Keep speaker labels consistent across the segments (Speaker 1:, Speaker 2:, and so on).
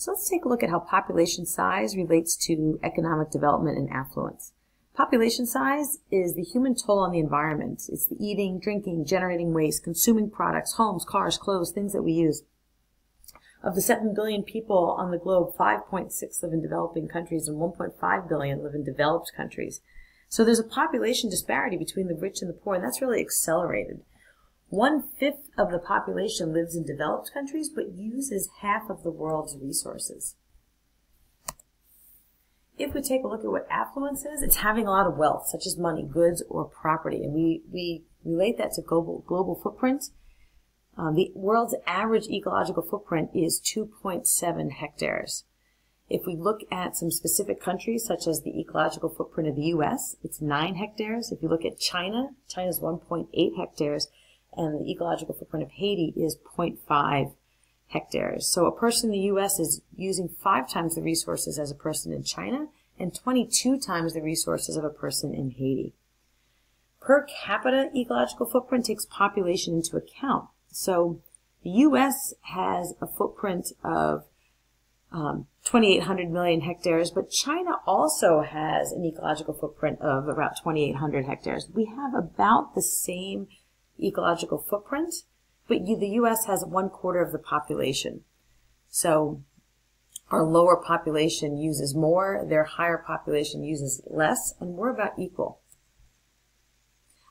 Speaker 1: So let's take a look at how population size relates to economic development and affluence. Population size is the human toll on the environment. It's the eating, drinking, generating waste, consuming products, homes, cars, clothes, things that we use. Of the 7 billion people on the globe, 5.6 live in developing countries and 1.5 billion live in developed countries. So there's a population disparity between the rich and the poor, and that's really accelerated. 1/5 of the population lives in developed countries, but uses half of the world's resources. If we take a look at what affluence is, it's having a lot of wealth, such as money, goods, or property. And we relate that to global footprint. The world's average ecological footprint is 2.7 hectares. If we look at some specific countries, such as the ecological footprint of the U.S., it's 9 hectares. If you look at China, China's 1.8 hectares, and the ecological footprint of Haiti is 0.5 hectares. So a person in the U.S. is using 5 times the resources as a person in China and 22 times the resources of a person in Haiti. Per capita ecological footprint takes population into account. So the U.S. has a footprint of 2,800 million hectares, but China also has an ecological footprint of about 2,800 hectares. We have about the same ecological footprint, but the U.S. has 1/4 of the population. So our lower population uses more, their higher population uses less, and we're about equal.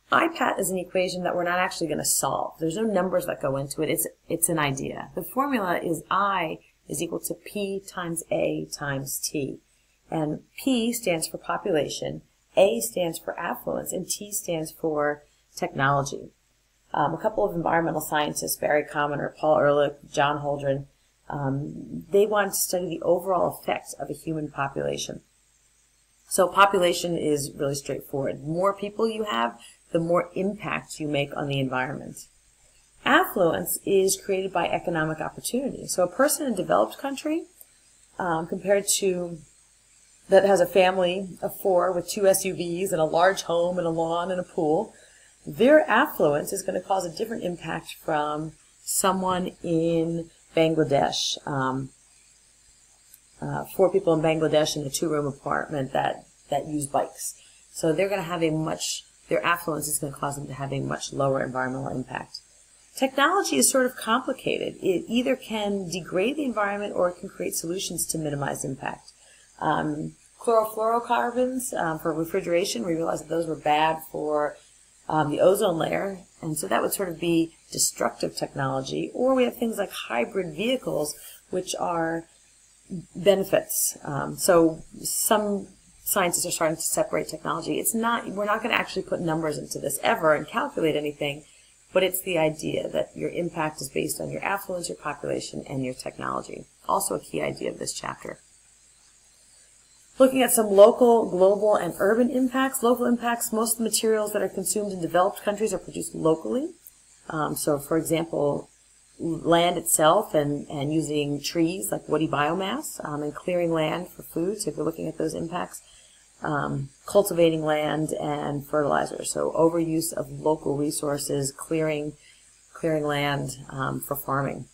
Speaker 1: IPAT is an equation that we're not actually going to solve. There's no numbers that go into it. It's an idea. The formula is I is equal to P times A times T. And P stands for population, A stands for affluence, and T stands for technology. A couple of environmental scientists, Barry Commoner, Paul Ehrlich, John Holdren, they wanted to study the overall effects of a human population. So population is really straightforward. The more people you have, the more impact you make on the environment. Affluence is created by economic opportunity. So a person in a developed country, compared to that has a family of 4 with 2 SUVs and a large home and a lawn and a pool, their affluence is going to cause a different impact from someone in Bangladesh. 4 people in Bangladesh in a 2-room apartment that use bikes. So they're going to have their affluence is going to cause them to have a much lower environmental impact. Technology is sort of complicated. It either can degrade the environment or it can create solutions to minimize impact. Chlorofluorocarbons for refrigeration, we realized that those were bad for the ozone layer, and so that would sort of be destructive technology. Or we have things like hybrid vehicles, which are benefits. So some scientists are starting to separate technology. We're not going to actually put numbers into this ever and calculate anything, but it's the idea that your impact is based on your affluence, your population, and your technology. Also a key idea of this chapter. Looking at some local, global, and urban impacts. Local impacts, most of the materials that are consumed in developed countries are produced locally. So, for example, land itself and using trees like woody biomass and clearing land for food. So if you're looking at those impacts, cultivating land and fertilizer. So overuse of local resources, clearing land for farming.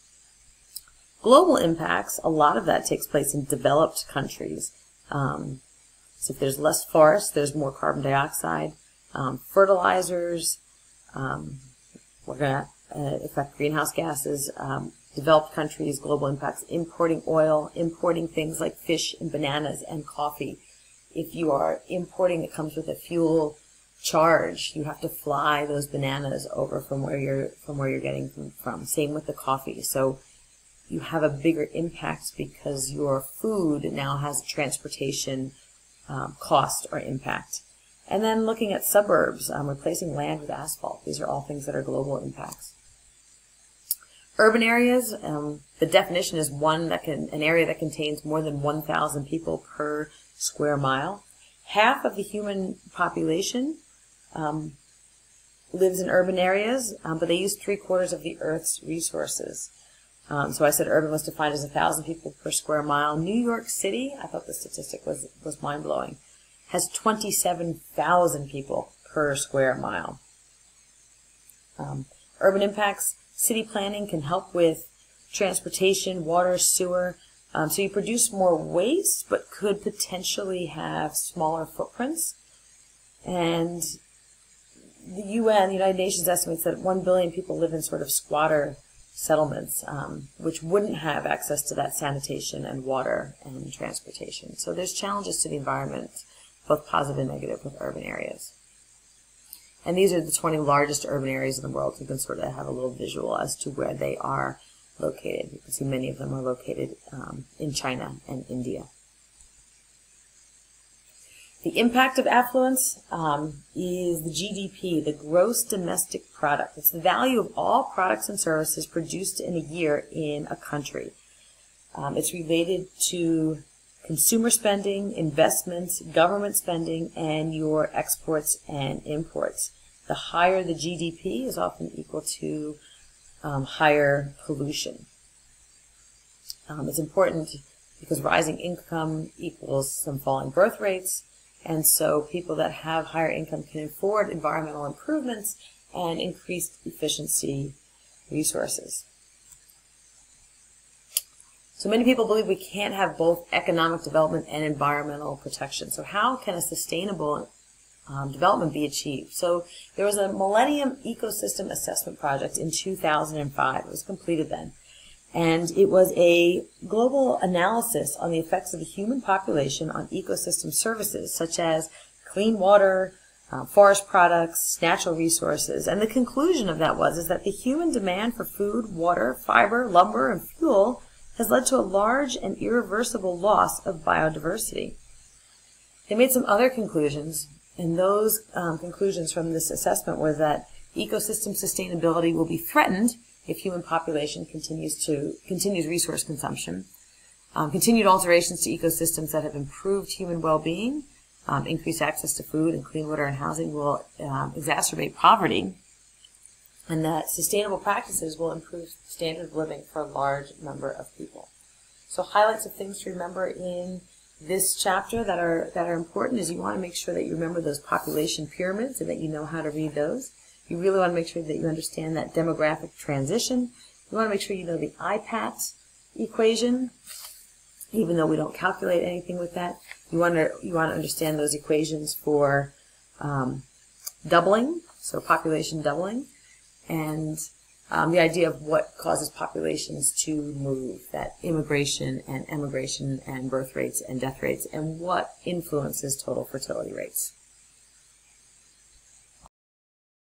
Speaker 1: Global impacts, a lot of that takes place in developed countries. So if there's less forest, there's more carbon dioxide. Fertilizers, we're going to affect greenhouse gases. Developed countries, global impacts, importing oil, importing things like fish and bananas and coffee. If you are importing that comes with a fuel charge, you have to fly those bananas over from where you're getting them from. Same with the coffee. So you have a bigger impact because your food now has a transportation cost or impact. And then looking at suburbs, replacing land with asphalt. These are all things that are global impacts. Urban areas, the definition is an area that contains more than 1,000 people per square mile. Half of the human population lives in urban areas, but they use 3/4 of the Earth's resources. So I said urban was defined as 1,000 people per square mile. New York City, I thought the statistic was mind-blowing, has 27,000 people per square mile. Urban impacts, city planning can help with transportation, water, sewer, So you produce more waste, but could potentially have smaller footprints. And the UN, the United Nations, estimates that 1 billion people live in sort of squatter settlements, which wouldn't have access to that sanitation and water and transportation. So there's challenges to the environment, both positive and negative, with urban areas. And these are the 20 largest urban areas in the world. You can sort of have a little visual as to where they are located. You can see many of them are located in China and India. The impact of affluence is the GDP, the gross domestic product. It's the value of all products and services produced in a year in a country. It's related to consumer spending, investments, government spending, and your exports and imports. The higher the GDP is often equal to higher pollution. It's important because rising income equals some falling birth rates, and so people that have higher income can afford environmental improvements and increased efficiency resources. So many people believe we can't have both economic development and environmental protection. So how can a sustainable development be achieved? So there was a Millennium Ecosystem Assessment Project in 2005. It was completed then. And it was a global analysis on the effects of the human population on ecosystem services, such as clean water, forest products, natural resources. And the conclusion of that is that the human demand for food, water, fiber, lumber, and fuel has led to a large and irreversible loss of biodiversity. They made some other conclusions, and those conclusions from this assessment were that ecosystem sustainability will be threatened if human population continues resource consumption. Continued alterations to ecosystems that have improved human well-being, increased access to food and clean water and housing will exacerbate poverty, and that sustainable practices will improve standard of living for a large number of people. So highlights of things to remember in this chapter that are important is you want to make sure that you remember those population pyramids and that you know how to read those. You really want to make sure that you understand that demographic transition. You want to make sure you know the IPAT equation, even though we don't calculate anything with that. You want to understand those equations for doubling, so population doubling, and the idea of what causes populations to move, that immigration and emigration and birth rates and death rates, and what influences total fertility rates.